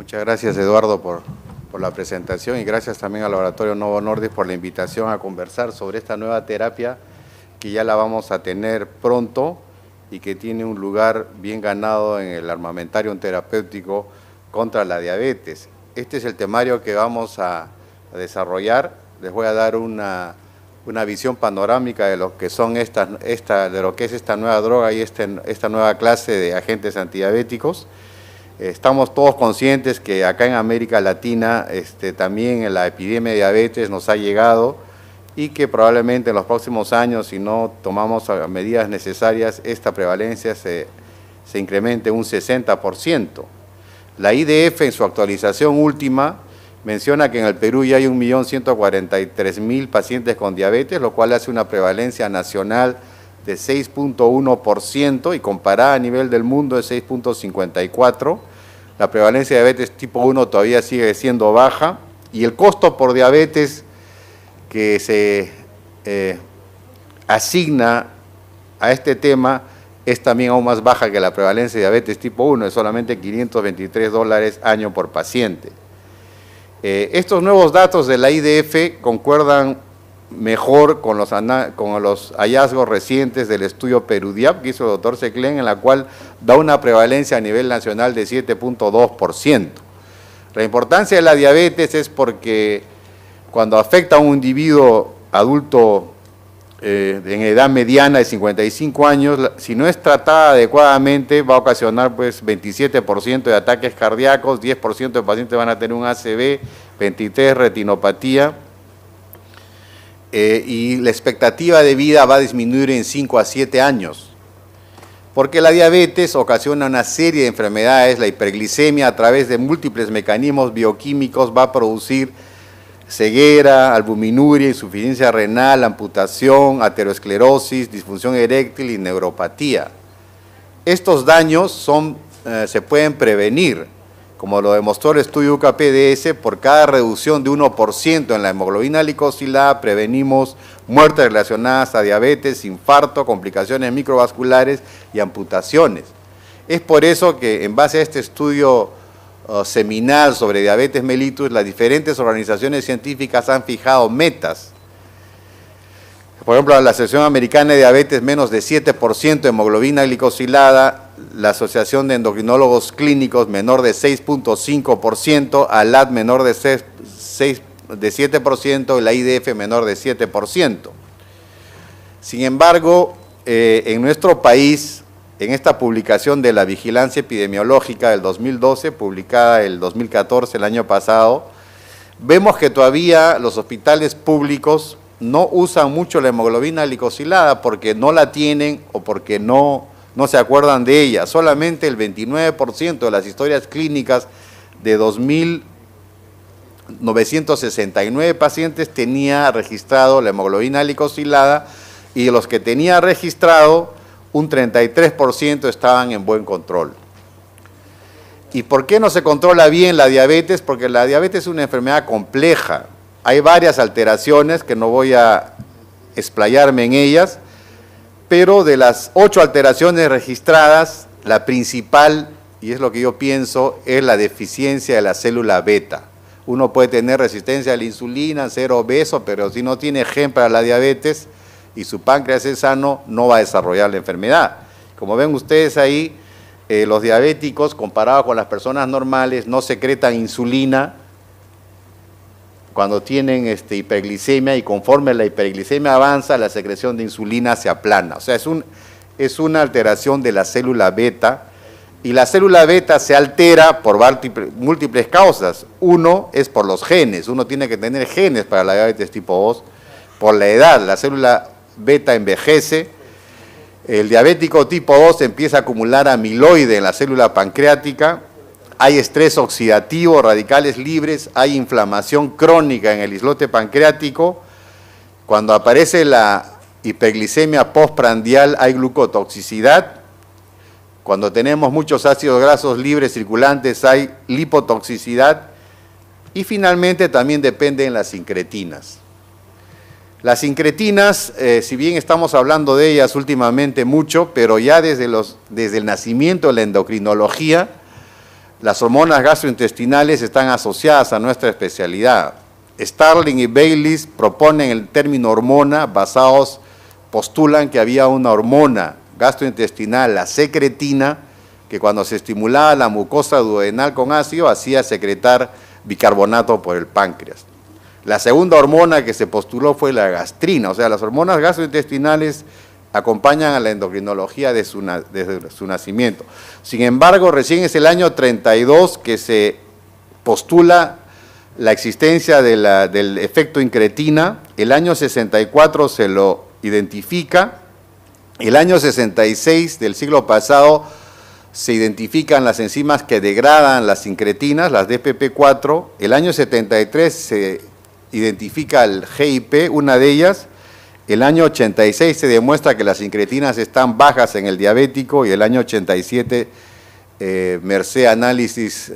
Muchas gracias, Eduardo, por la presentación y gracias también al Laboratorio Novo Nordisk por la invitación a conversar sobre esta nueva terapia que ya la vamos a tener pronto y que tiene un lugar bien ganado en el armamentario terapéutico contra la diabetes. Este es el temario que vamos a desarrollar. Les voy a dar una visión panorámica de lo que son de lo que es esta nueva droga y esta nueva clase de agentes antidiabéticos. Estamos todos conscientes que acá en América Latina también la epidemia de diabetes nos ha llegado y que probablemente en los próximos años, si no tomamos medidas necesarias, esta prevalencia se incremente un 60%. La IDF en su actualización última menciona que en el Perú ya hay 1.143.000 pacientes con diabetes, lo cual hace una prevalencia nacional de 6.1% y comparada a nivel del mundo es 6.54%. La prevalencia de diabetes tipo 1 todavía sigue siendo baja y el costo por diabetes que se asigna a este tema es también aún más baja que la prevalencia de diabetes tipo 1, es solamente $523 año por paciente. Estos nuevos datos de la IDF concuerdan mejor con los hallazgos recientes del estudio Perudiap que hizo el doctor Seclen, en la cual da una prevalencia a nivel nacional de 7.2%. La importancia de la diabetes es porque cuando afecta a un individuo adulto en edad mediana de 55 años, si no es tratada adecuadamente va a ocasionar pues 27% de ataques cardíacos, 10% de pacientes van a tener un ACV, 23% retinopatía, y la expectativa de vida va a disminuir en 5 a 7 años, porque la diabetes ocasiona una serie de enfermedades. La hiperglicemia a través de múltiples mecanismos bioquímicos va a producir ceguera, albuminuria, insuficiencia renal, amputación, aterosclerosis, disfunción eréctil y neuropatía. Estos daños se pueden prevenir, como lo demostró el estudio UCA-PDS. Por cada reducción de 1% en la hemoglobina glicosilada prevenimos muertes relacionadas a diabetes, infarto, complicaciones microvasculares y amputaciones. Es por eso que en base a este estudio seminal sobre diabetes mellitus, las diferentes organizaciones científicas han fijado metas. Por ejemplo, la Asociación Americana de Diabetes, menos de 7% de hemoglobina glicosilada, la Asociación de Endocrinólogos Clínicos, menor de 6.5%, ALAD menor de 7% y la IDF menor de 7%. Sin embargo, en nuestro país, en esta publicación de la Vigilancia Epidemiológica del 2012, publicada el 2014, el año pasado, vemos que todavía los hospitales públicos no usan mucho la hemoglobina glicosilada porque no la tienen o porque no se acuerdan de ella. Solamente el 29% de las historias clínicas de 2.969 pacientes tenía registrado la hemoglobina glicosilada y de los que tenía registrado, un 33% estaban en buen control. ¿Y por qué no se controla bien la diabetes? Porque la diabetes es una enfermedad compleja. Hay varias alteraciones que no voy a explayarme en ellas, pero de las 8 alteraciones registradas, la principal, y es lo que yo pienso, es la deficiencia de la célula beta. Uno puede tener resistencia a la insulina, ser obeso, pero si no tiene gen para la diabetes y su páncreas es sano, no va a desarrollar la enfermedad. Como ven ustedes ahí, los diabéticos, comparados con las personas normales, no secretan insulina cuando tienen hiperglicemia, y conforme la hiperglicemia avanza, la secreción de insulina se aplana. O sea, es una alteración de la célula beta, y la célula beta se altera por múltiples causas. Uno es por los genes, uno tiene que tener genes para la diabetes tipo 2, por la edad, la célula beta envejece, el diabético tipo 2 empieza a acumular amiloide en la célula pancreática, hay estrés oxidativo, radicales libres, hay inflamación crónica en el islote pancreático. Cuando aparece la hiperglicemia postprandial hay glucotoxicidad. Cuando tenemos muchos ácidos grasos libres circulantes hay lipotoxicidad. Y finalmente también dependen las incretinas. Las incretinas, si bien estamos hablando de ellas últimamente mucho, pero ya desde el nacimiento de la endocrinología, Las hormonas gastrointestinales están asociadas a nuestra especialidad. Starling y Baylis proponen el término hormona postulan que había una hormona gastrointestinal, la secretina, que cuando se estimulaba la mucosa duodenal con ácido hacía secretar bicarbonato por el páncreas. La segunda hormona que se postuló fue la gastrina, o sea, las hormonas gastrointestinales acompañan a la endocrinología desde su nacimiento. Sin embargo, recién es el año 32 que se postula la existencia del efecto incretina, el año 64 se lo identifica, el año 66 del siglo pasado se identifican las enzimas que degradan las incretinas, las DPP4, el año 73 se identifica el GIP, una de ellas, el año 86 se demuestra que las incretinas están bajas en el diabético y el año 87, merced análisis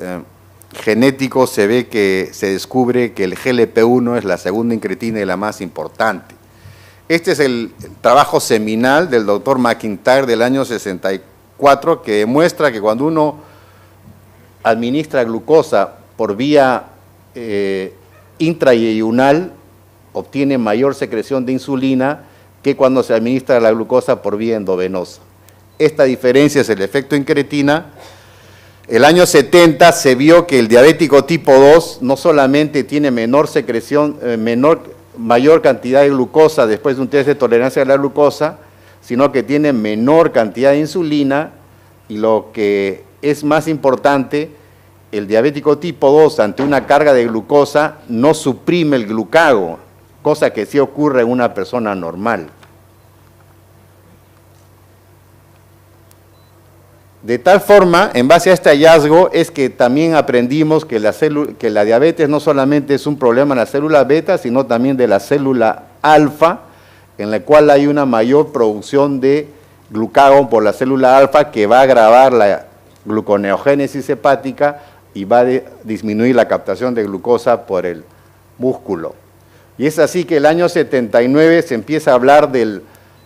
genético, se descubre que el GLP-1 es la segunda incretina y la más importante. Este es el trabajo seminal del doctor McIntyre del año 64 que demuestra que cuando uno administra glucosa por vía intrayeyunal obtiene mayor secreción de insulina que cuando se administra la glucosa por vía endovenosa. Esta diferencia es el efecto incretina. El año 70 se vio que el diabético tipo 2 no solamente tiene menor secreción, mayor cantidad de glucosa después de un test de tolerancia a la glucosa, sino que tiene menor cantidad de insulina y lo que es más importante, el diabético tipo 2 ante una carga de glucosa no suprime el glucago, cosa que sí ocurre en una persona normal. De tal forma, en base a este hallazgo, es que también aprendimos que la diabetes no solamente es un problema de la célula beta, sino también de la célula alfa, en la cual hay una mayor producción de glucagón por la célula alfa que va a agravar la gluconeogénesis hepática y va a disminuir la captación de glucosa por el músculo. Y es así que el año 79 se empieza a hablar del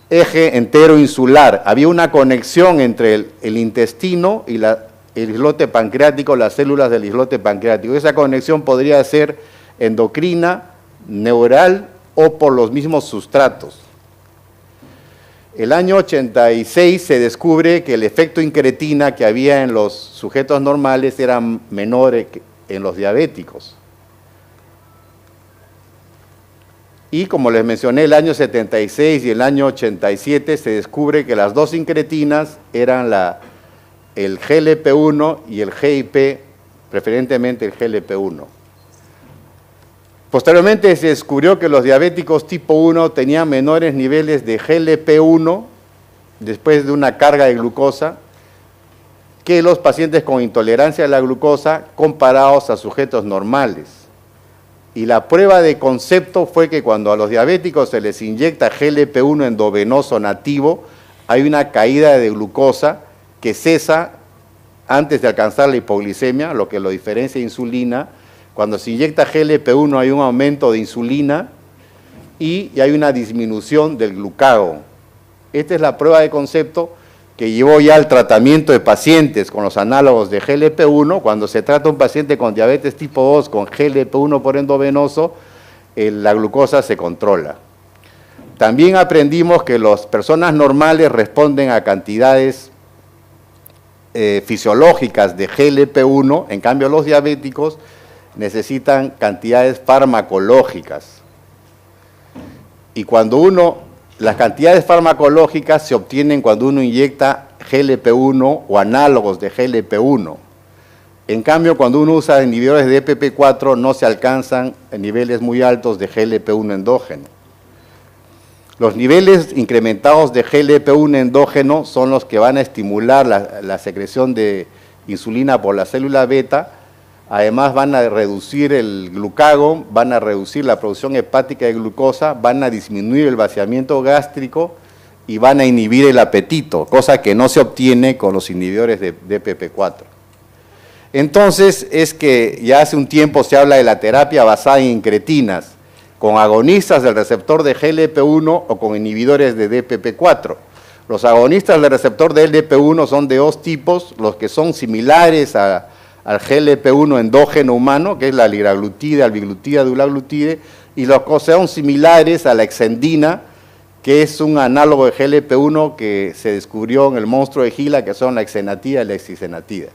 eje entero insular. Había una conexión entre el intestino y el islote pancreático, las células del islote pancreático. Esa conexión podría ser endocrina, neural o por los mismos sustratos. El año 86 se descubre que el efecto incretina que había en los sujetos normales era menor que en los diabéticos. Y como les mencioné, el año 76 y el año 87 se descubre que las dos incretinas eran el GLP-1 y el GIP, preferentemente el GLP-1. Posteriormente se descubrió que los diabéticos tipo 1 tenían menores niveles de GLP-1 después de una carga de glucosa que los pacientes con intolerancia a la glucosa comparados a sujetos normales. Y la prueba de concepto fue que cuando a los diabéticos se les inyecta GLP-1 endovenoso nativo, hay una caída de glucosa que cesa antes de alcanzar la hipoglicemia, lo que lo diferencia de insulina. Cuando se inyecta GLP-1 hay un aumento de insulina y hay una disminución del glucagón. Esta es la prueba de concepto que llevó ya al tratamiento de pacientes con los análogos de GLP-1. Cuando se trata un paciente con diabetes tipo 2 con GLP-1 por endovenoso, la glucosa se controla. También aprendimos que las personas normales responden a cantidades fisiológicas de GLP-1, en cambio los diabéticos necesitan cantidades farmacológicas. Y las cantidades farmacológicas se obtienen cuando uno inyecta GLP-1 o análogos de GLP-1. En cambio, cuando uno usa inhibidores de DPP4 no se alcanzan niveles muy altos de GLP-1 endógeno. Los niveles incrementados de GLP-1 endógeno son los que van a estimular la secreción de insulina por la célula beta. Además van a reducir el glucagón, van a reducir la producción hepática de glucosa, van a disminuir el vaciamiento gástrico y van a inhibir el apetito, cosa que no se obtiene con los inhibidores de DPP4. Entonces es que ya hace un tiempo se habla de la terapia basada en incretinas, con agonistas del receptor de GLP-1 o con inhibidores de DPP4. Los agonistas del receptor de LDP1 son de dos tipos, los que son similares a al GLP-1 endógeno humano, que es la liraglutide, albiglutida, dulaglutide, y los que son similares a la exendina, que es un análogo de GLP-1 que se descubrió en el monstruo de Gila, que son la exenatida y la exisenatida.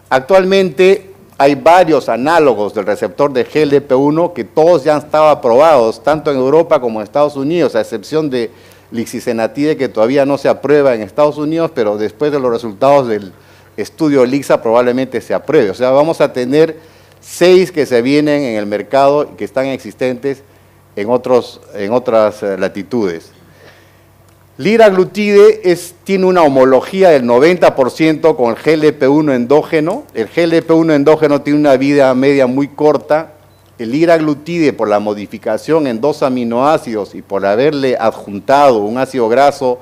Actualmente hay varios análogos del receptor de GLP-1 que todos ya han estado aprobados, tanto en Europa como en Estados Unidos, a excepción de lixisenatide, que todavía no se aprueba en Estados Unidos, pero después de los resultados del estudio LIXA probablemente se apruebe. O sea, vamos a tener 6 que se vienen en el mercado y que están existentes en otras latitudes. Liraglutide tiene una homología del 90% con el GLP-1 endógeno. El GLP-1 endógeno tiene una vida media muy corta. El liraglutide, por la modificación en 2 aminoácidos y por haberle adjuntado un ácido graso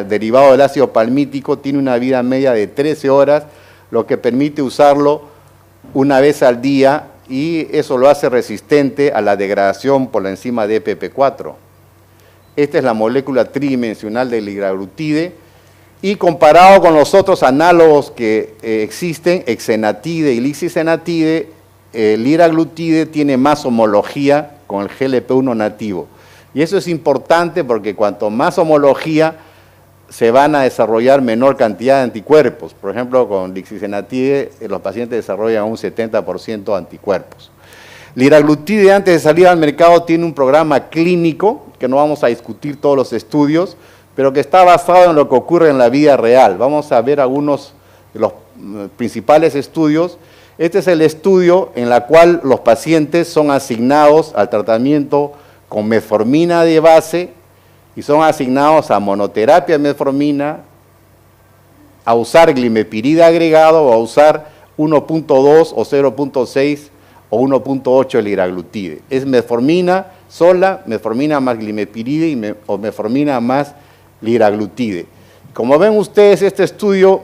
derivado del ácido palmítico, tiene una vida media de 13 horas, lo que permite usarlo una vez al día, y eso lo hace resistente a la degradación por la enzima DPP4. Esta es la molécula tridimensional de liraglutide, y comparado con los otros análogos que existen, exenatide y lixisenatide, liraglutide tiene más homología con el GLP-1 nativo. Y eso es importante porque cuanto más homología, se van a desarrollar menor cantidad de anticuerpos. Por ejemplo, con lixisenatide los pacientes desarrollan un 70% de anticuerpos. Liraglutide, antes de salir al mercado, tiene un programa clínico, que no vamos a discutir todos los estudios, pero que está basado en lo que ocurre en la vida real. Vamos a ver algunos de los principales estudios. Este es el estudio en el cual los pacientes son asignados al tratamiento con metformina de base y son asignados a monoterapia de metformina, a usar glimepirida agregado o a usar 1.2 o 0.6 o 1.8 de liraglutide. Es metformina sola, metformina más glimepirida o metformina más liraglutide. Como ven ustedes, este estudio,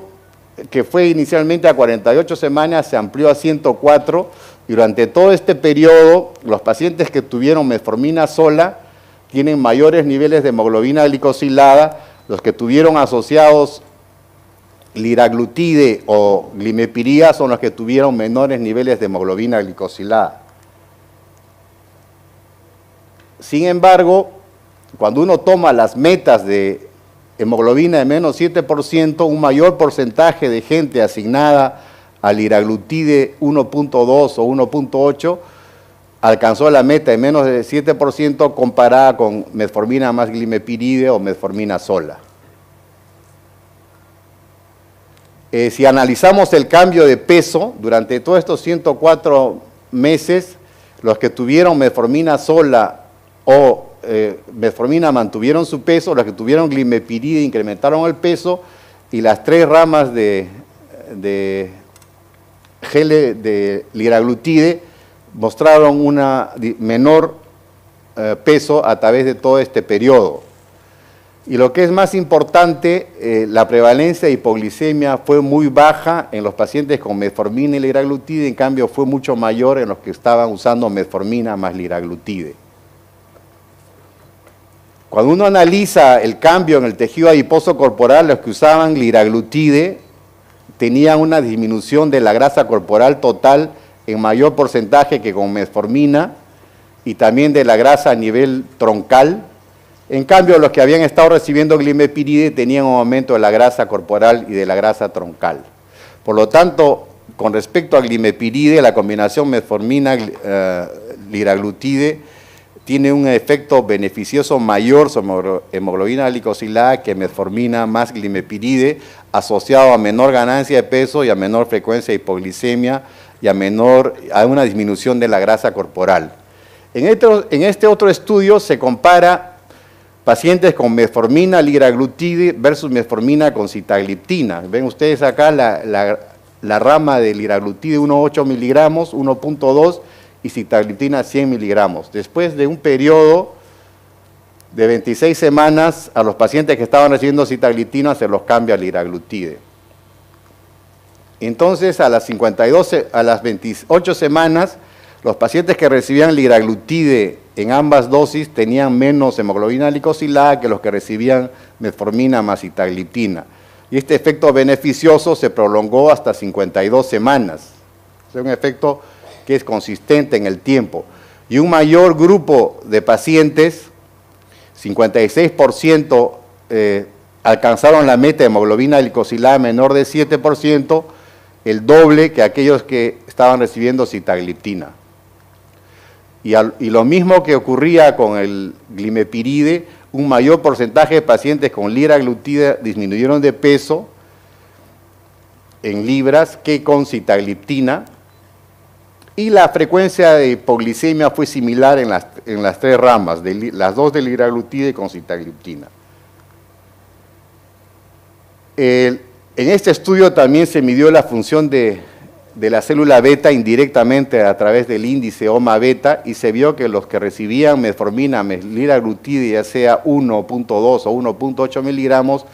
que fue inicialmente a 48 semanas, se amplió a 104, y durante todo este periodo, los pacientes que tuvieron metformina sola tienen mayores niveles de hemoglobina glicosilada, los que tuvieron asociados liraglutide o glimepirida son los que tuvieron menores niveles de hemoglobina glicosilada. Sin embargo, cuando uno toma las metas de hemoglobina de menos 7%, un mayor porcentaje de gente asignada a liraglutide 1.2 o 1.8 alcanzó la meta de menos de 7% comparada con metformina más glimepiride o metformina sola. Si analizamos el cambio de peso, durante todos estos 104 meses, los que tuvieron metformina sola o metformina mantuvieron su peso, los que tuvieron glimepiride incrementaron el peso, y las 3 ramas de liraglutide mostraron una menor peso a través de todo este periodo. Y lo que es más importante, la prevalencia de hipoglicemia fue muy baja en los pacientes con metformina y liraglutide, en cambio fue mucho mayor en los que estaban usando metformina más liraglutide. Cuando uno analiza el cambio en el tejido adiposo corporal, los que usaban liraglutide tenían una disminución de la grasa corporal total en mayor porcentaje que con metformina, y también de la grasa a nivel troncal. En cambio, los que habían estado recibiendo glimepiride tenían un aumento de la grasa corporal y de la grasa troncal. Por lo tanto, con respecto a glimepiride, la combinación metformina-liraglutide tiene un efecto beneficioso mayor sobre hemoglobina glicosilada que metformina más glimepiride, asociado a menor ganancia de peso y a menor frecuencia de hipoglicemia y a una disminución de la grasa corporal. En este otro estudio se compara pacientes con metformina liraglutide versus metformina con sitagliptina. Ven ustedes acá la rama de liraglutide 1.8 miligramos, 1.2 y sitagliptina 100 miligramos. Después de un periodo de 26 semanas, a los pacientes que estaban recibiendo sitagliptina se los cambia a liraglutide. Entonces, a las 28 semanas, los pacientes que recibían liraglutide en ambas dosis tenían menos hemoglobina glicosilada que los que recibían metformina más sitagliptina. y este efecto beneficioso se prolongó hasta 52 semanas. Es un efecto que es consistente en el tiempo. Y un mayor grupo de pacientes, 56%, alcanzaron la meta de hemoglobina glicosilada menor de 7%, el doble que aquellos que estaban recibiendo sitagliptina. Y lo mismo que ocurría con el glimepiride, un mayor porcentaje de pacientes con liraglutida disminuyeron de peso en libras que con sitagliptina, y la frecuencia de hipoglicemia fue similar en las tres ramas, las dos de liraglutida y con sitagliptina. En este estudio también se midió la función de la célula beta indirectamente a través del índice OMA beta, y se vio que los que recibían metformina, liraglutida, ya sea 1.2 o 1.8 miligramos,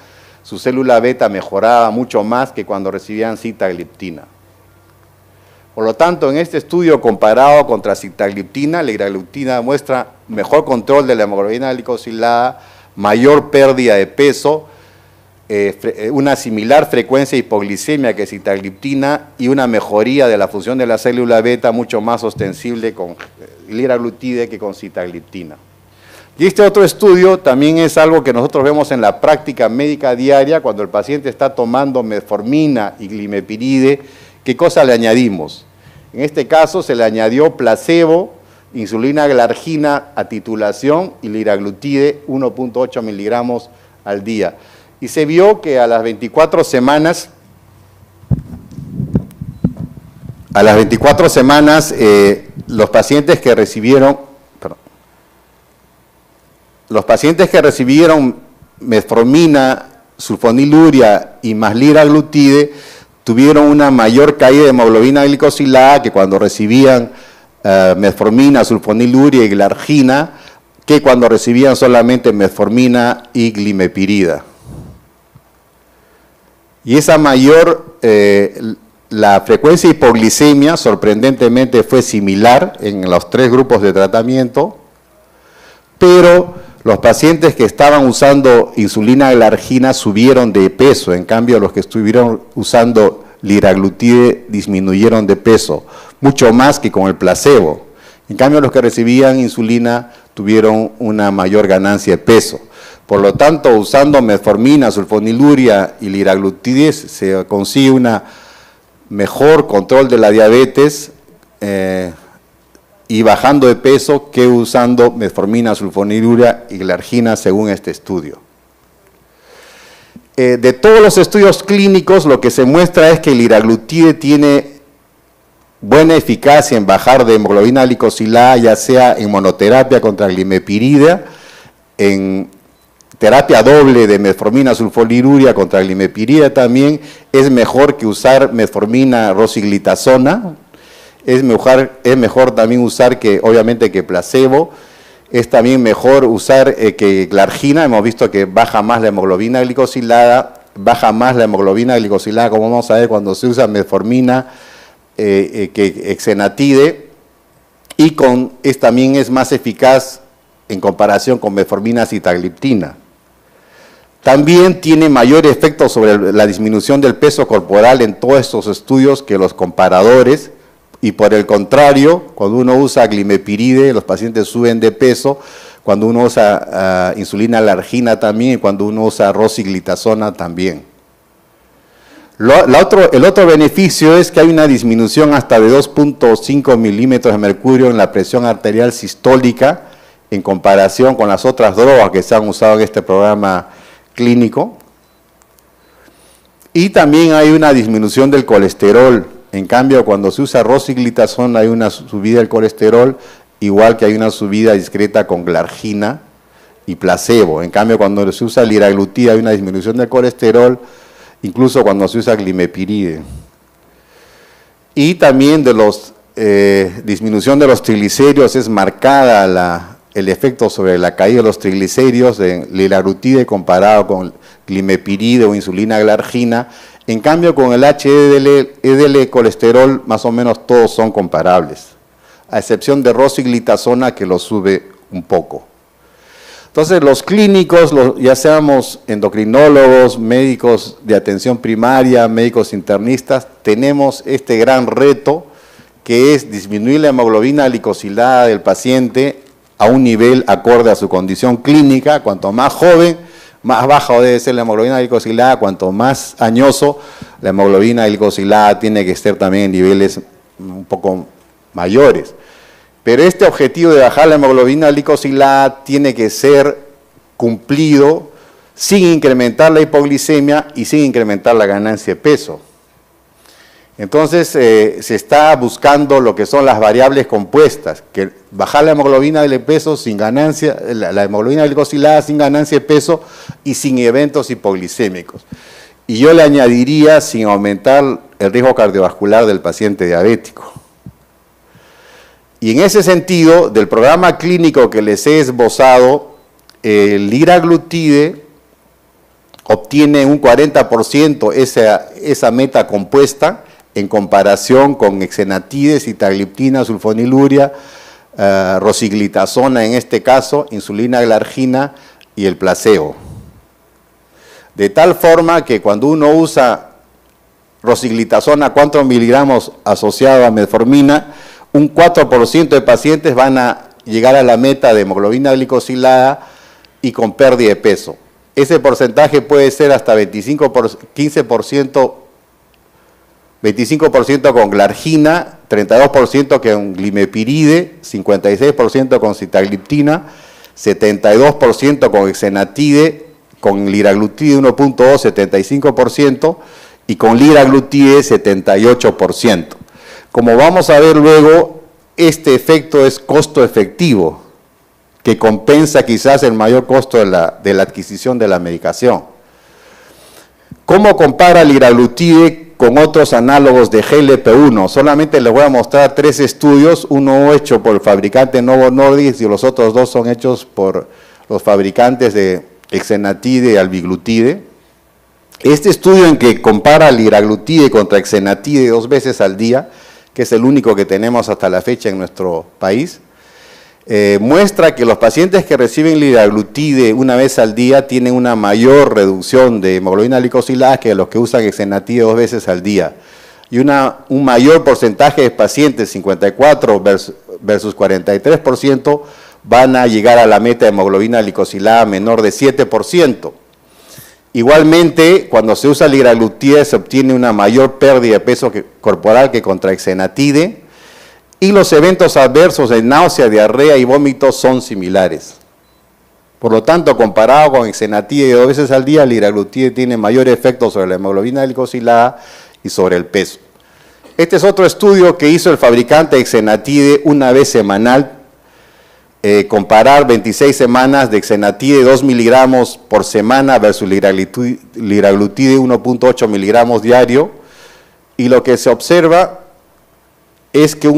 su célula beta mejoraba mucho más que cuando recibían sitagliptina. Por lo tanto, en este estudio comparado contra sitagliptina, la liraglutida muestra mejor control de la hemoglobina glicosilada, mayor pérdida de peso, una similar frecuencia de hipoglicemia que sitagliptina y una mejoría de la función de la célula beta mucho más ostensible con liraglutida que con sitagliptina. Y este otro estudio también es algo que nosotros vemos en la práctica médica diaria cuando el paciente está tomando metformina y glimepiride. ¿Qué cosa le añadimos? En este caso se le añadió placebo, insulina glargina a titulación y liraglutide 1.8 miligramos al día. Y se vio que a las 24 semanas, los pacientes que recibieron metformina, sulfonilurea y más liraglutide tuvieron una mayor caída de hemoglobina glicosilada que cuando recibían metformina, sulfonilurea y glargina, que cuando recibían solamente metformina y glimepirida. Y esa mayor, la frecuencia de hipoglicemia sorprendentemente fue similar en los tres grupos de tratamiento, pero los pacientes que estaban usando insulina glargina subieron de peso, en cambio los que estuvieron usando liraglutide disminuyeron de peso, mucho más que con el placebo. En cambio los que recibían insulina tuvieron una mayor ganancia de peso. Por lo tanto, usando metformina, sulfonilurea y liraglutide se consigue un mejor control de la diabetes y bajando de peso que usando metformina, sulfonilurea y glargina según este estudio. De todos los estudios clínicos, lo que se muestra es que el liraglutide tiene buena eficacia en bajar de hemoglobina glicosilada, ya sea en monoterapia contra glimepirida, en terapia doble de metformina, sulfonilurea contra glimepirida también. Es mejor que usar metformina, rosiglitazona. Es mejor también usar obviamente que placebo. Es también mejor usar que glargina. Hemos visto que baja más la hemoglobina glicosilada, como vamos a ver cuando se usa metformina que exenatide, y también es más eficaz en comparación con metformina sitagliptina. También tiene mayor efecto sobre la disminución del peso corporal en todos estos estudios que los comparadores. Y por el contrario, cuando uno usa glimepiride, los pacientes suben de peso, cuando uno usa insulina glargina también, y cuando uno usa rosiglitazona también. El otro beneficio es que hay una disminución hasta de 2.5 milímetros de mercurio en la presión arterial sistólica en comparación con las otras drogas que se han usado en este programa clínico. Y también hay una disminución del colesterol. En cambio, cuando se usa rosiglitazona hay una subida del colesterol, igual que hay una subida discreta con glargina y placebo. En cambio, cuando se usa liraglutida hay una disminución del colesterol, incluso cuando se usa glimepiride. Y también disminución de los triglicéridos, es marcada el efecto sobre la caída de los triglicéridos de liraglutida comparado con glimepiride o insulina glargina. En cambio, con el HDL colesterol, más o menos todos son comparables, a excepción de rosiglitazona que lo sube un poco. Entonces, los clínicos, ya seamos endocrinólogos, médicos de atención primaria, médicos internistas, tenemos este gran reto que es disminuir la hemoglobina glicosilada del paciente a un nivel acorde a su condición clínica. Cuanto más joven, más baja debe ser la hemoglobina glicosilada, cuanto más añoso, la hemoglobina glicosilada tiene que estar también en niveles un poco mayores. Pero este objetivo de bajar la hemoglobina glicosilada tiene que ser cumplido sin incrementar la hipoglicemia y sin incrementar la ganancia de peso. Entonces, se está buscando lo que son las variables compuestas, que bajar la hemoglobina de peso sin ganancia, la hemoglobina glicosilada sin ganancia de peso y sin eventos hipoglicémicos. Y yo le añadiría sin aumentar el riesgo cardiovascular del paciente diabético. Y en ese sentido, del programa clínico que les he esbozado, el liraglutide obtiene un 40% esa meta compuesta en comparación con exenatide, sitagliptina, sulfoniluria, rosiglitazona en este caso, insulina glargina y el placebo. De tal forma que cuando uno usa rosiglitazona 4 miligramos asociado a metformina, un 4% de pacientes van a llegar a la meta de hemoglobina glicosilada y con pérdida de peso. Ese porcentaje puede ser hasta 25% con glargina, 32% con glimepiride, 56% con sitagliptina, 72% con exenatide, con liraglutide 1.2, 75% y con liraglutide 78%. Como vamos a ver luego, este efecto es costo efectivo, que compensa quizás el mayor costo de la adquisición de la medicación. ¿Cómo compara liraglutide con otros análogos de GLP-1? Solamente les voy a mostrar 3 estudios, uno hecho por el fabricante Novo Nordisk y los otros 2 son hechos por los fabricantes de exenatide y albiglutide. Este estudio en que compara liraglutide contra exenatide 2 veces al día, que es el único que tenemos hasta la fecha en nuestro país, muestra que los pacientes que reciben liraglutide 1 vez al día tienen una mayor reducción de hemoglobina glicosilada que los que usan exenatide 2 veces al día. Y un mayor porcentaje de pacientes, 54 versus 43%, van a llegar a la meta de hemoglobina glicosilada menor de 7%. Igualmente, cuando se usa liraglutide se obtiene una mayor pérdida de peso corporal que contra exenatide y los eventos adversos de náusea, diarrea y vómitos son similares. Por lo tanto, comparado con exenatide 2 veces al día, liraglutide tiene mayor efecto sobre la hemoglobina glicosilada y sobre el peso. Este es otro estudio que hizo el fabricante de exenatide 1 vez semanal, comparar 26 semanas de exenatide 2 miligramos por semana versus liraglutide 1.8 miligramos diario, y lo que se observa es que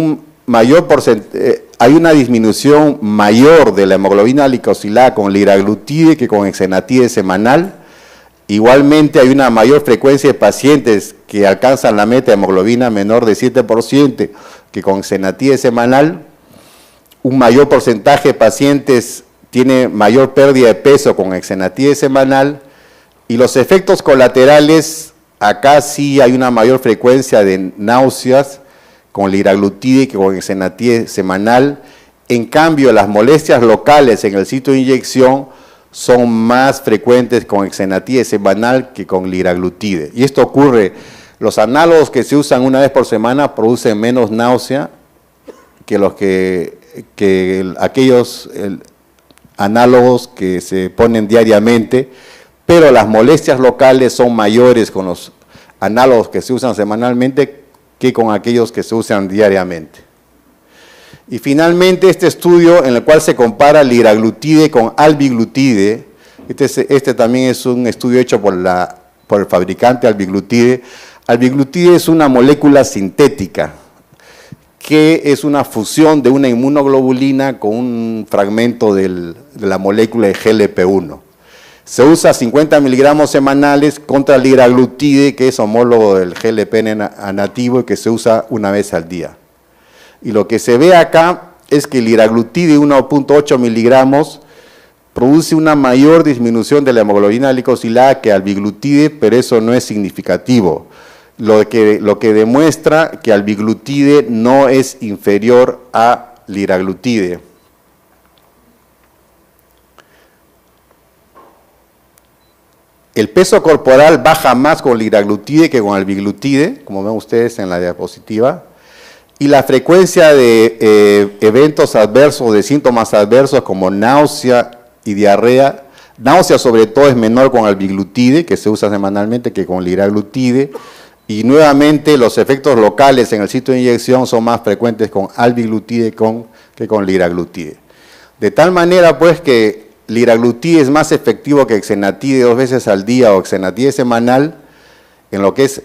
hay una disminución mayor de la hemoglobina glicosilada con liraglutide que con exenatide semanal. Igualmente hay una mayor frecuencia de pacientes que alcanzan la meta de hemoglobina menor de 7% que con exenatide semanal. Un mayor porcentaje de pacientes tiene mayor pérdida de peso con exenatide semanal y los efectos colaterales, acá sí hay una mayor frecuencia de náuseas con liraglutide que con exenatide semanal. En cambio, las molestias locales en el sitio de inyección son más frecuentes con exenatide semanal que con liraglutide. Y esto ocurre, los análogos que se usan 1 vez por semana producen menos náusea que aquellos análogos que se ponen diariamente, pero las molestias locales son mayores con los análogos que se usan semanalmente que con aquellos que se usan diariamente. Y finalmente este estudio en el cual se compara liraglutide con albiglutide, este también es un estudio hecho por el fabricante albiglutide. Albiglutide es una molécula sintética que es una fusión de una inmunoglobulina con un fragmento de la molécula de GLP-1. Se usa 50 miligramos semanales contra liraglutide, que es homólogo del GLP nativo y que se usa 1 vez al día. Y lo que se ve acá es que liraglutide 1.8 miligramos produce una mayor disminución de la hemoglobina glicosilada que albiglutide, pero eso no es significativo. Lo que demuestra que albiglutide no es inferior a liraglutide. El peso corporal baja más con liraglutide que con albiglutide, como ven ustedes en la diapositiva, y la frecuencia de eventos adversos, de síntomas adversos como náusea y diarrea, náusea sobre todo es menor con albiglutide, que se usa semanalmente, que con liraglutide, y nuevamente los efectos locales en el sitio de inyección son más frecuentes con albiglutide que con liraglutide. De tal manera pues que liraglutide es más efectivo que exenatide 2 veces al día o exenatide semanal en lo que es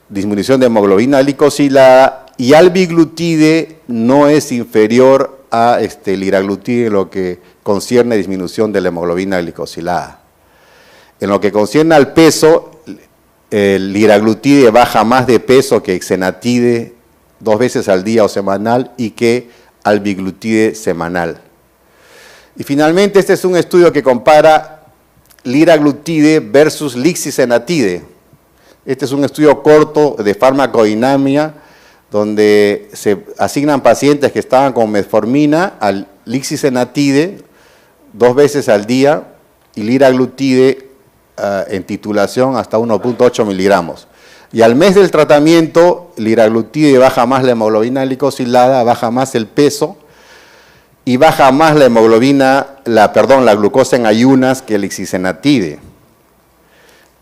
disminución de hemoglobina glicosilada, y albiglutide no es inferior a liraglutide en lo que concierne disminución de la hemoglobina glicosilada. En lo que concierne al peso, el liraglutide baja más de peso que exenatide 2 veces al día o semanal y que albiglutide semanal. Y finalmente este es un estudio que compara liraglutide versus lixisenatide. Este es un estudio corto de farmacodinamia donde se asignan pacientes que estaban con metformina al lixisenatide 2 veces al día y liraglutide en titulación hasta 1.8 miligramos. Y al mes del tratamiento, liraglutide baja más la hemoglobina glicosilada, baja más el peso y baja más la la glucosa en ayunas que el lixisenatide.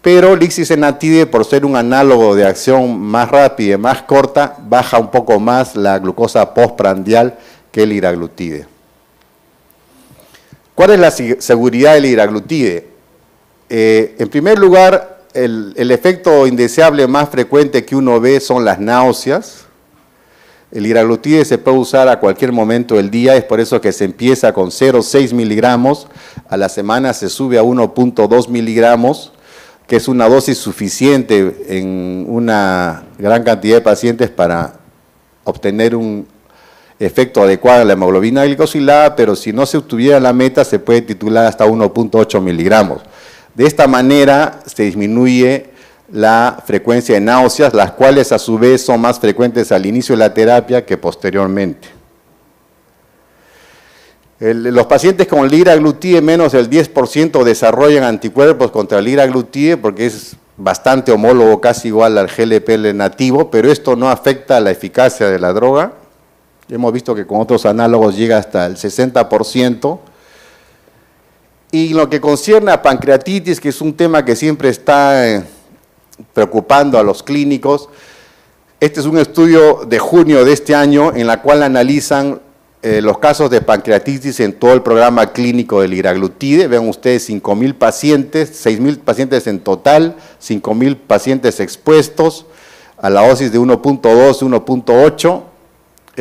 Pero lixisenatide, por ser un análogo de acción más rápida y más corta, baja un poco más la glucosa postprandial que el liraglutide. ¿Cuál es la seguridad del liraglutide? En primer lugar, el efecto indeseable más frecuente que uno ve son las náuseas. El liraglutide se puede usar a cualquier momento del día, es por eso que se empieza con 0,6 miligramos, a la semana se sube a 1.2 miligramos, que es una dosis suficiente en una gran cantidad de pacientes para obtener un efecto adecuado en la hemoglobina glicosilada, pero si no se obtuviera la meta se puede titular hasta 1.8 miligramos. De esta manera se disminuye la frecuencia de náuseas, las cuales a su vez son más frecuentes al inicio de la terapia que posteriormente. Los pacientes con liraglutide menos del 10% desarrollan anticuerpos contra el liraglutide porque es bastante homólogo, casi igual al GLP nativo, pero esto no afecta la eficacia de la droga. Hemos visto que con otros análogos llega hasta el 60%. Y lo que concierne a pancreatitis, que es un tema que siempre está preocupando a los clínicos, este es un estudio de junio de este año en la cual analizan los casos de pancreatitis en todo el programa clínico del liraglutide. Ven ustedes 5.000 pacientes, 6.000 pacientes en total, 5.000 pacientes expuestos a la dosis de 1.2, 1.8,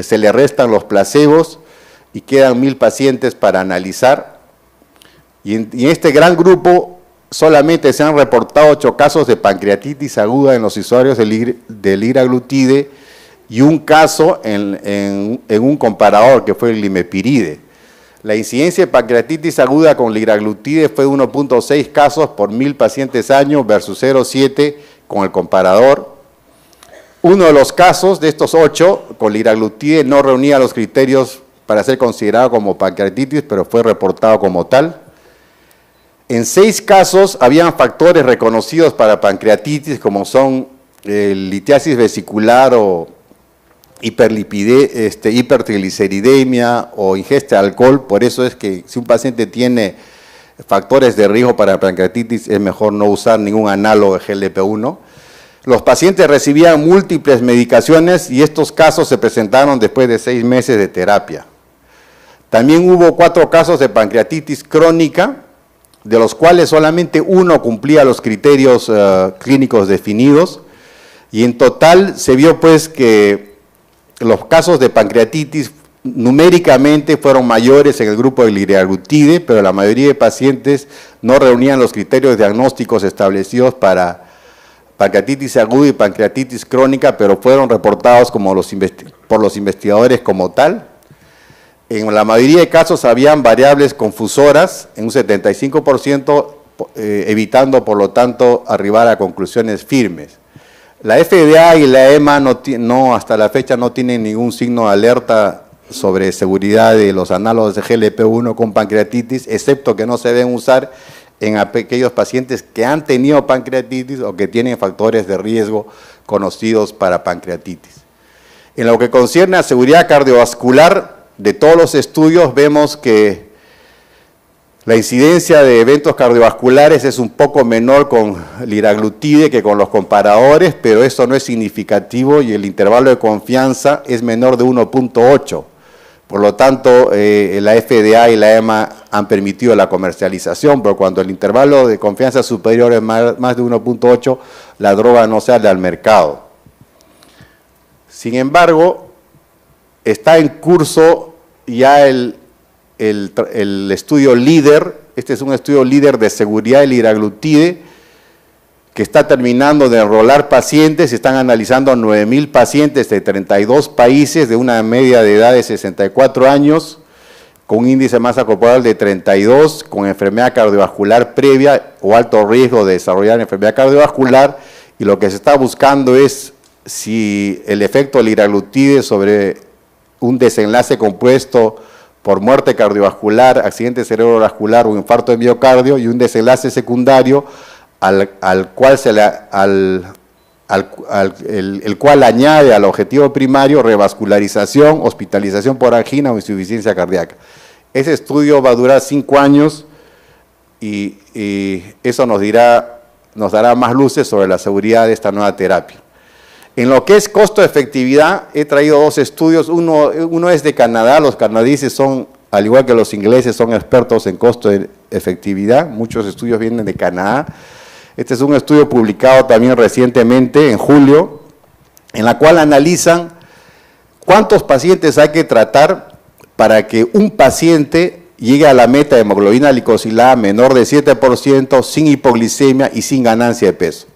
se le restan los placebos y quedan 1.000 pacientes para analizar. Y en este gran grupo solamente se han reportado 8 casos de pancreatitis aguda en los usuarios de liraglutide y un caso en un comparador que fue el limepiride. La incidencia de pancreatitis aguda con liraglutide fue 1.6 casos por 1.000 pacientes año versus 0.7 con el comparador. Uno de los casos de estos 8 con liraglutide no reunía los criterios para ser considerado como pancreatitis, pero fue reportado como tal. En 6 casos habían factores reconocidos para pancreatitis como son litiasis vesicular o hipertrigliceridemia o ingesta de alcohol. Por eso es que si un paciente tiene factores de riesgo para pancreatitis es mejor no usar ningún análogo de GLP-1. Los pacientes recibían múltiples medicaciones y estos casos se presentaron después de 6 meses de terapia. También hubo 4 casos de pancreatitis crónica, de los cuales solamente uno cumplía los criterios clínicos definidos, y en total se vio pues que los casos de pancreatitis numéricamente fueron mayores en el grupo de liraglutide, pero la mayoría de pacientes no reunían los criterios diagnósticos establecidos para pancreatitis aguda y pancreatitis crónica, pero fueron reportados como por los investigadores como tal. En la mayoría de casos habían variables confusoras, en un 75%, evitando, por lo tanto, arribar a conclusiones firmes. La FDA y la EMA hasta la fecha no tienen ningún signo de alerta sobre seguridad de los análogos de GLP-1 con pancreatitis, excepto que no se deben usar en aquellos pacientes que han tenido pancreatitis o que tienen factores de riesgo conocidos para pancreatitis. En lo que concierne a seguridad cardiovascular, de todos los estudios vemos que la incidencia de eventos cardiovasculares es un poco menor con liraglutide que con los comparadores, pero eso no es significativo y el intervalo de confianza es menor de 1.8. Por lo tanto, la FDA y la EMA han permitido la comercialización, pero cuando el intervalo de confianza superior es más de 1.8, la droga no sale al mercado. Sin embargo, está en curso ya el estudio LEADER. Este es un estudio LEADER de seguridad del liraglutide que está terminando de enrolar pacientes. Están analizando 9,000 pacientes de 32 países de una media de edad de 64 años, con un índice de masa corporal de 32, con enfermedad cardiovascular previa o alto riesgo de desarrollar enfermedad cardiovascular, y lo que se está buscando es si el efecto del liraglutide sobre un desenlace compuesto por muerte cardiovascular, accidente cerebrovascular o infarto de miocardio, y un desenlace secundario el cual añade al objetivo primario revascularización, hospitalización por angina o insuficiencia cardíaca. Ese estudio va a durar 5 años y eso nos dará más luces sobre la seguridad de esta nueva terapia. En lo que es costo-efectividad, he traído 2 estudios. Uno es de Canadá. Los canadienses son, al igual que los ingleses, son expertos en costo-efectividad. Muchos estudios vienen de Canadá. Este es un estudio publicado también recientemente, en julio, en la cual analizan cuántos pacientes hay que tratar para que un paciente llegue a la meta de hemoglobina glicosilada menor de 7%, sin hipoglicemia y sin ganancia de peso.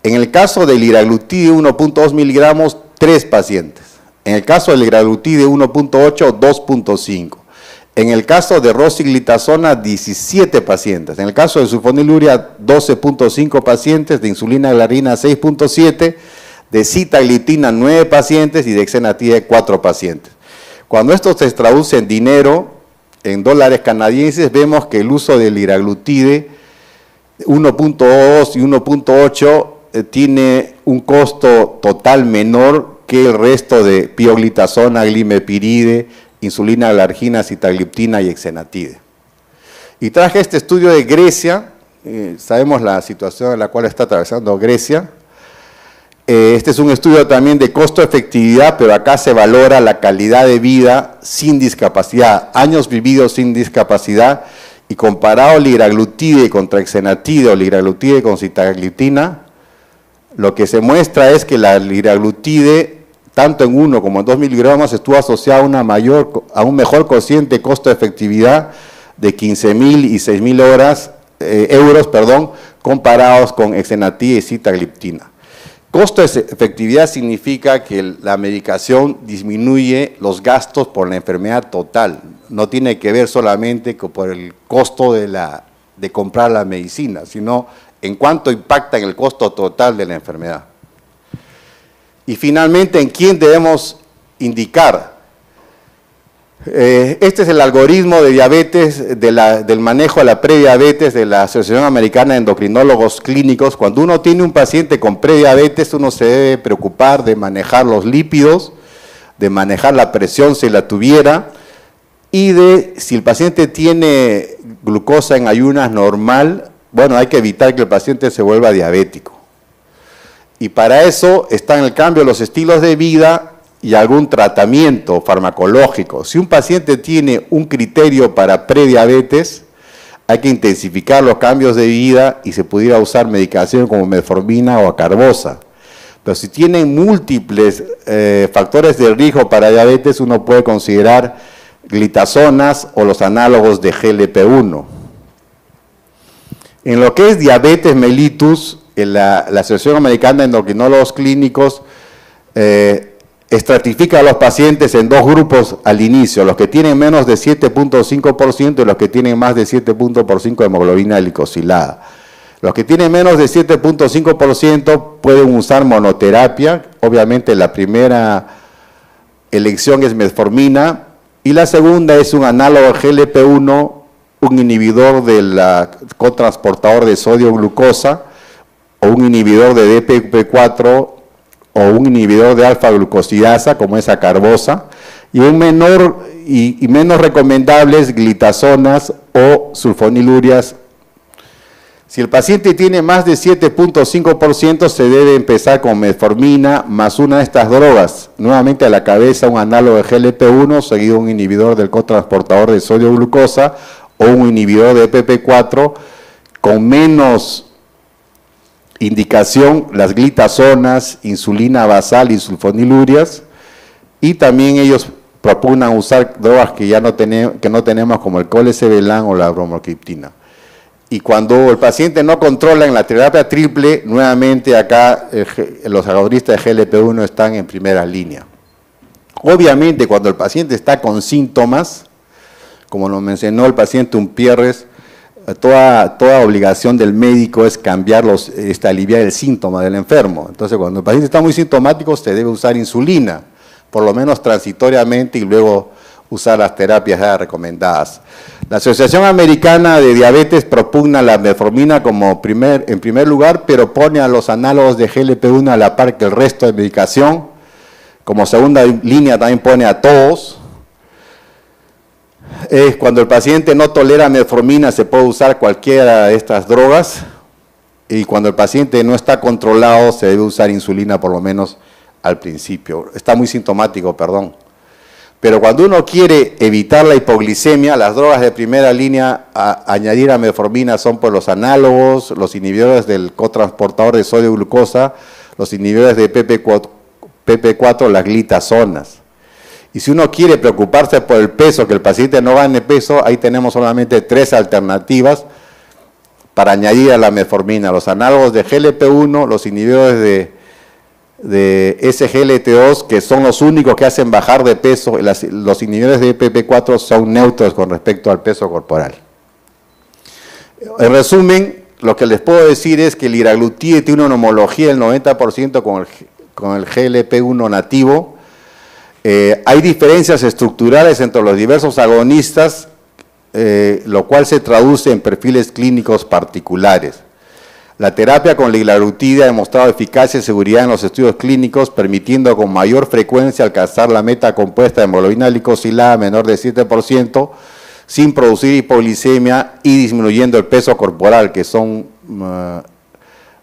En el caso del liraglutide 1.2 miligramos, 3 pacientes. En el caso del liraglutide 1.8, 2.5. En el caso de rosiglitazona, 17 pacientes. En el caso de sulfonilurea, 12.5 pacientes. De insulina glargina, 6.7. De sitaglitina, 9 pacientes. Y de exenatide, 4 pacientes. Cuando esto se traduce en dinero, en dólares canadienses, vemos que el uso del liraglutide 1.2 y 1.8 tiene un costo total menor que el resto de pioglitazona, glimepiride, insulina glargina, sitagliptina y exenatide. Y traje este estudio de Grecia. Sabemos la situación en la cual está atravesando Grecia. Este es un estudio también de costo-efectividad, pero acá se valora la calidad de vida sin discapacidad, años vividos sin discapacidad, y comparado liraglutide contra exenatide o liraglutide con sitagliptina, lo que se muestra es que la liraglutide, tanto en 1 como en 2 miligramos, estuvo asociada a un mejor cociente costo-efectividad de 15.000 y 6.000 euros, comparados con exenatide y sitagliptina. Costo-efectividad significa que la medicación disminuye los gastos por la enfermedad total. No tiene que ver solamente por el costo de comprar la medicina, sino en cuánto impacta en el costo total de la enfermedad. Y finalmente, ¿en quién debemos indicar? Este es el algoritmo de diabetes, del manejo de la prediabetes de la Asociación Americana de Endocrinólogos Clínicos. Cuando uno tiene un paciente con prediabetes, uno se debe preocupar de manejar los lípidos, de manejar la presión si la tuviera, y de si el paciente tiene glucosa en ayunas normal, bueno, hay que evitar que el paciente se vuelva diabético. Y para eso están el cambio de los estilos de vida y algún tratamiento farmacológico. Si un paciente tiene un criterio para prediabetes, hay que intensificar los cambios de vida y se pudiera usar medicación como metformina o acarbosa. Pero si tienen múltiples factores de riesgo para diabetes, uno puede considerar glitazonas o los análogos de GLP-1. En lo que es diabetes mellitus, la Asociación Americana de Endocrinólogos Clínicos estratifica a los pacientes en dos grupos al inicio, los que tienen menos de 7.5% y los que tienen más de 7.5% de hemoglobina glicosilada. Los que tienen menos de 7.5% pueden usar monoterapia, obviamente la primera elección es metformina y la segunda es un análogo GLP-1, un inhibidor del cotransportador de sodio-glucosa o un inhibidor de DPP4 o un inhibidor de alfa-glucosidasa como es acarbosa y un menor y menos recomendables glitazonas o sulfonilurias. Si el paciente tiene más de 7.5%, se debe empezar con metformina más una de estas drogas. Nuevamente a la cabeza un análogo de GLP-1, seguido un inhibidor del cotransportador de sodio-glucosa o un inhibidor de PP4 con menos indicación, las glitazonas, insulina basal y sulfonilurias. Y también ellos propugnan usar drogas que ya no tenemos como el colesevelan o la bromocriptina. Y cuando el paciente no controla en la terapia triple, nuevamente acá los agonistas de GLP-1 están en primera línea. Obviamente cuando el paciente está con síntomas, como nos mencionó el paciente Umpierres, toda obligación del médico es aliviar el síntoma del enfermo. Entonces cuando el paciente está muy sintomático se debe usar insulina, por lo menos transitoriamente y luego usar las terapias ya recomendadas. La Asociación Americana de Diabetes propugna la metformina en primer lugar, pero pone a los análogos de GLP-1 a la par que el resto de medicación. Como segunda línea también pone a todos. Cuando el paciente no tolera metformina se puede usar cualquiera de estas drogas y cuando el paciente no está controlado se debe usar insulina por lo menos al principio. Está muy sintomático, perdón. Pero cuando uno quiere evitar la hipoglicemia, las drogas de primera línea a añadir a metformina son por los análogos, los inhibidores del cotransportador de sodio-glucosa, los inhibidores de PP4, las glitazonas. Y si uno quiere preocuparse por el peso, que el paciente no gane peso, ahí tenemos solamente 3 alternativas para añadir a la metformina: los análogos de GLP-1, los inhibidores de SGLT2, que son los únicos que hacen bajar de peso. Los inhibidores de PP4 son neutros con respecto al peso corporal. En resumen, lo que les puedo decir es que el liraglutide tiene una homología del 90% con el GLP-1 nativo. Hay diferencias estructurales entre los diversos agonistas, lo cual se traduce en perfiles clínicos particulares. La terapia con liraglutide ha demostrado eficacia y seguridad en los estudios clínicos, permitiendo con mayor frecuencia alcanzar la meta compuesta de hemoglobina glicosilada menor de 7%, sin producir hipoglicemia y disminuyendo el peso corporal, que son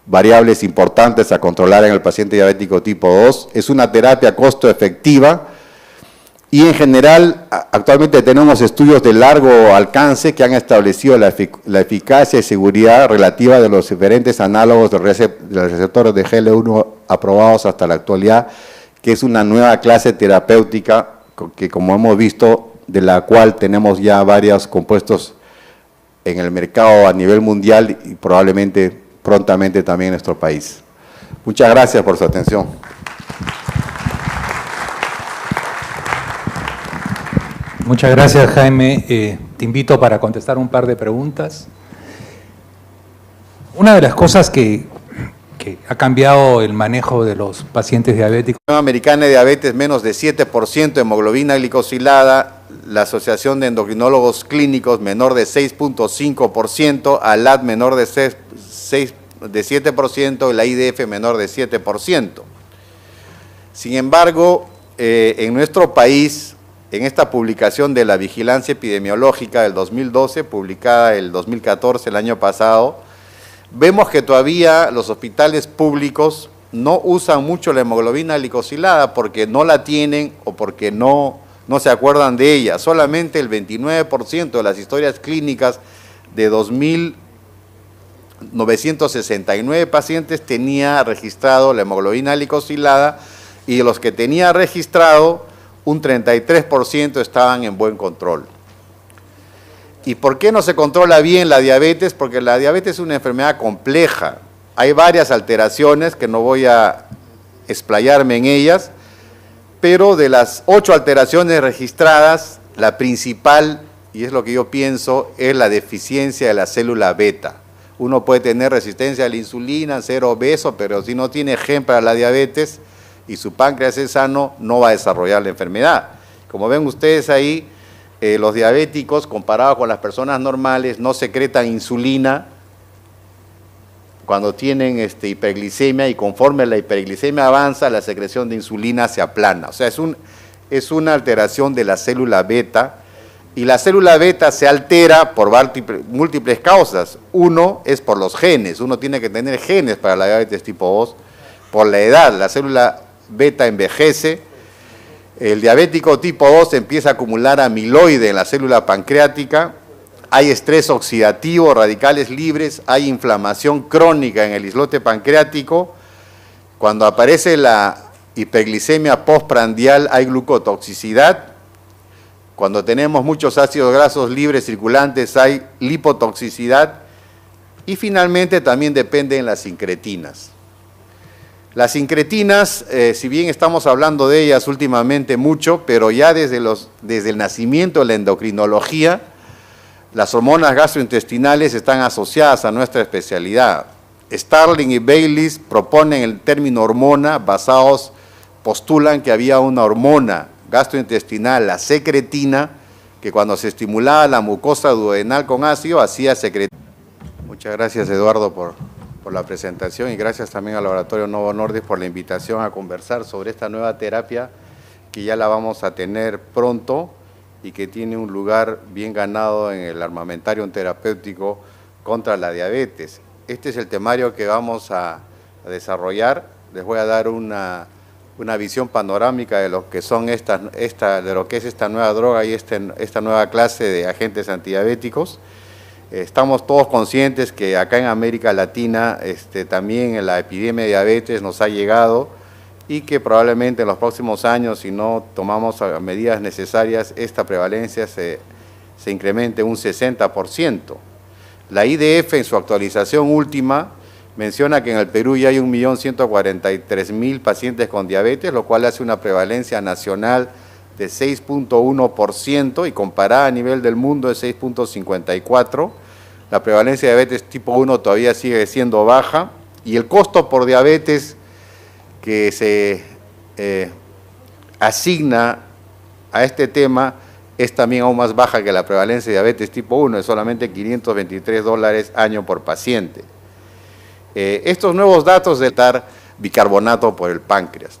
variables importantes a controlar en el paciente diabético tipo 2. Es una terapia costo efectiva y en general actualmente tenemos estudios de largo alcance que han establecido la eficacia y seguridad relativa de los diferentes análogos de los receptores de GL1 aprobados hasta la actualidad, que es una nueva clase terapéutica que, como hemos visto, de la cual tenemos ya varios compuestos en el mercado a nivel mundial y probablemente prontamente también en nuestro país. Muchas gracias por su atención. Muchas gracias, Jaime. Te invito para contestar un par de preguntas. Una de las cosas que ha cambiado el manejo de los pacientes diabéticos. La Asociación Americana de Diabetes, menos de 7% de hemoglobina glicosilada. La Asociación de Endocrinólogos Clínicos, menor de 6.5%. ALAD, menor de 7%. Y la IDF, menor de 7%. Sin embargo, en nuestro país, en esta publicación de la Vigilancia Epidemiológica del 2012, publicada el 2014, el año pasado, vemos que todavía los hospitales públicos no usan mucho la hemoglobina glicosilada porque no la tienen o porque no se acuerdan de ella. Solamente el 29% de las historias clínicas de 2.969 pacientes tenía registrado la hemoglobina glicosilada y de los que tenía registrado, un 33% estaban en buen control. ¿Y por qué no se controla bien la diabetes? Porque la diabetes es una enfermedad compleja. Hay varias alteraciones que no voy a explayarme en ellas, pero de las 8 alteraciones registradas, la principal, y es lo que yo pienso, es la deficiencia de la célula beta. Uno puede tener resistencia a la insulina, ser obeso, pero si no tiene gen para la diabetes y su páncreas es sano, no va a desarrollar la enfermedad. Como ven ustedes ahí, los diabéticos, comparados con las personas normales, no secretan insulina cuando tienen hiperglicemia, y conforme la hiperglicemia avanza, la secreción de insulina se aplana. O sea, es una alteración de la célula beta, y la célula beta se altera por múltiples causas. Uno es por los genes, uno tiene que tener genes para la diabetes tipo 2, por la edad, la célula beta envejece, el diabético tipo 2 empieza a acumular amiloide en la célula pancreática, hay estrés oxidativo, radicales libres, hay inflamación crónica en el islote pancreático. Cuando aparece la hiperglicemia postprandial hay glucotoxicidad. Cuando tenemos muchos ácidos grasos libres circulantes hay lipotoxicidad. Y finalmente también dependen las incretinas. Las incretinas, si bien estamos hablando de ellas últimamente mucho, pero ya desde el nacimiento de la endocrinología, las hormonas gastrointestinales están asociadas a nuestra especialidad. Starling y Baylis proponen el término hormona, postulan que había una hormona gastrointestinal, la secretina, que cuando se estimulaba la mucosa duodenal con ácido, hacía secretina. Muchas gracias, Eduardo, por la presentación, y gracias también al Laboratorio Novo Nordisk por la invitación a conversar sobre esta nueva terapia que ya la vamos a tener pronto y que tiene un lugar bien ganado en el armamentario terapéutico contra la diabetes. Este es el temario que vamos a desarrollar. Les voy a dar una visión panorámica de lo que son de lo que es esta nueva droga y esta nueva clase de agentes antidiabéticos. Estamos todos conscientes que acá en América Latina también la epidemia de diabetes nos ha llegado, y que probablemente en los próximos años, si no tomamos medidas necesarias, esta prevalencia se incremente un 60%. La IDF, en su actualización última, menciona que en el Perú ya hay 1.143.000 pacientes con diabetes, lo cual hace una prevalencia nacional de 6.1%, y comparada a nivel del mundo es 6.54%. La prevalencia de diabetes tipo 1 todavía sigue siendo baja, y el costo por diabetes que se asigna a este tema es también aún más baja que la prevalencia de diabetes tipo 1, es solamente $523 año por paciente. Estos nuevos datos de dar bicarbonato por el páncreas.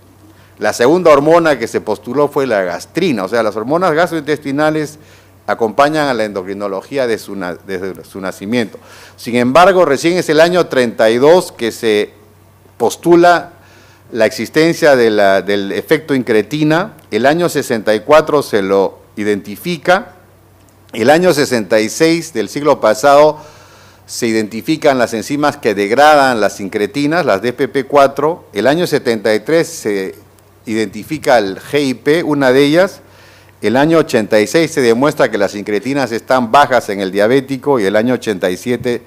La segunda hormona que se postuló fue la gastrina, o sea, las hormonas gastrointestinales acompañan a la endocrinología desde su nacimiento. Sin embargo, recién es el año 32 que se postula la existencia del efecto incretina. El año 64 se lo identifica, el año 66 del siglo pasado se identifican las enzimas que degradan las incretinas, las DPP4, el año 73 se identifica el GIP, una de ellas, el año 86 se demuestra que las incretinas están bajas en el diabético, y el año 87,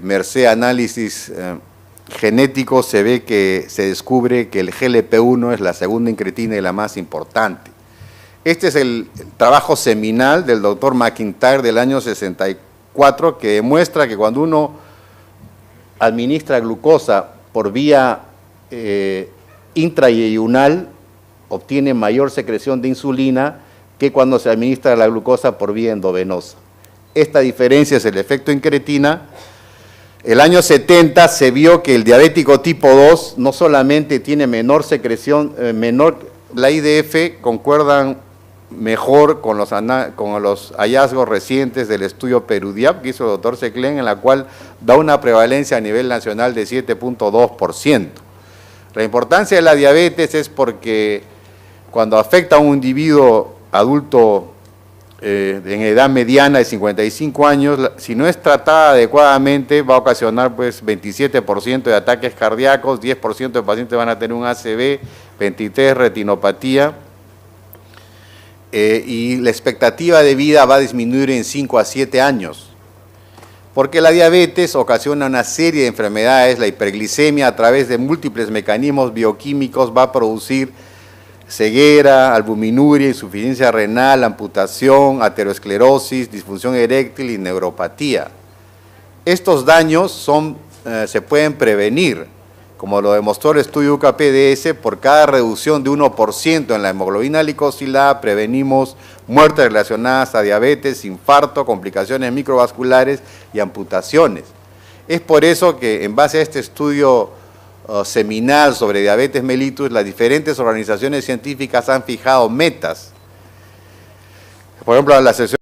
merced análisis genético, se descubre que el GLP-1 es la segunda incretina y la más importante. Este es el trabajo seminal del doctor McIntyre del año 64, que demuestra que cuando uno administra glucosa por vía intrayeyunal, obtiene mayor secreción de insulina que cuando se administra la glucosa por vía endovenosa. Esta diferencia es el efecto incretina. El año 70 se vio que el diabético tipo 2 no solamente tiene menor secreción, la IDF concuerdan mejor con los hallazgos recientes del estudio Perudiap que hizo el doctor Seclen, en la cual da una prevalencia a nivel nacional de 7.2%. La importancia de la diabetes es porque cuando afecta a un individuo adulto en edad mediana de 55 años, si no es tratada adecuadamente, va a ocasionar 27% de ataques cardíacos, 10% de pacientes van a tener un ACV, 23% retinopatía, y la expectativa de vida va a disminuir en 5 a 7 años. Porque la diabetes ocasiona una serie de enfermedades. La hiperglicemia, a través de múltiples mecanismos bioquímicos, va a producir ceguera, albuminuria, insuficiencia renal, amputación, aterosclerosis, disfunción eréctil y neuropatía. Estos daños se pueden prevenir, como lo demostró el estudio UCAPDS. Por cada reducción de 1% en la hemoglobina glicosilada prevenimos muertes relacionadas a diabetes, infarto, complicaciones microvasculares y amputaciones. Es por eso que, en base a este estudio seminal sobre diabetes mellitus, las diferentes organizaciones científicas han fijado metas. Por ejemplo, la Asociación